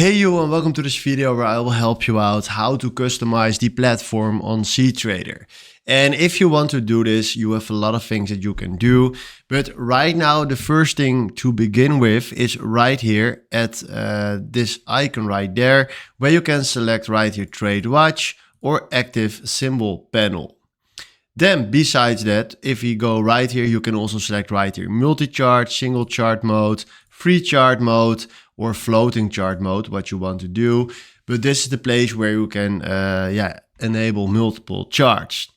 Hey you, and welcome to this video where I will help you out how to customize the platform on cTrader. And if you want to do this, you have a lot of things that you can do. But right now, the first thing to begin with is right here at this icon right there, where you can select right here Trade Watch or Active Symbol Panel. Then besides that, if you go right here, you can also select right here multi-chart, single chart mode, free chart mode, or floating chart mode, what you want to do. But this is the place where you can enable multiple charts.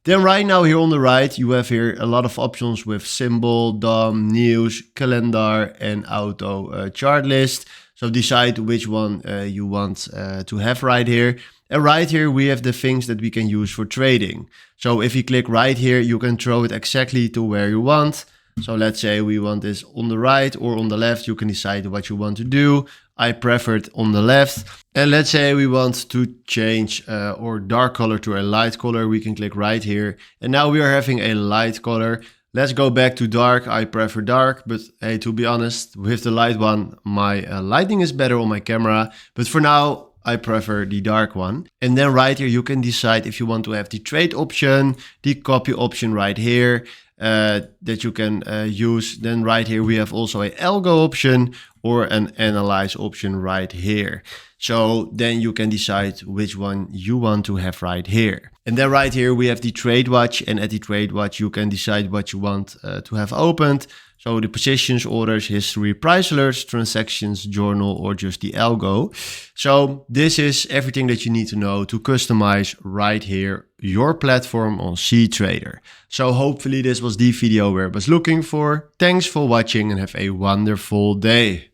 Then right now here on the right, you have here a lot of options with symbol, DOM, news, calendar, and auto chart list. So decide which one you want to have right here. And right here, we have the things that we can use for trading. So if you click right here, you can throw it exactly to where you want. So let's say we want this on the right or on the left. You can decide what you want to do. I prefer it on the left. And let's say we want to change or dark color to a light color. We can click right here. And now we are having a light color. Let's go back to dark. I prefer dark, but hey, to be honest, with the light one, my lighting is better on my camera. But for now, I prefer the dark one. And then right here, you can decide if you want to have the trade option, the copy option right here, that you can use. Then right here, we have also a algo option or an analyze option right here. So then you can decide which one you want to have right here. And then right here, we have the trade watch, and at the trade watch, you can decide what you want to have opened. So the positions, orders, history, price alerts, transactions, journal, or just the algo. So this is everything that you need to know to customize right here your platform on cTrader. So hopefully this was the video where I was looking for. Thanks for watching and have a wonderful day.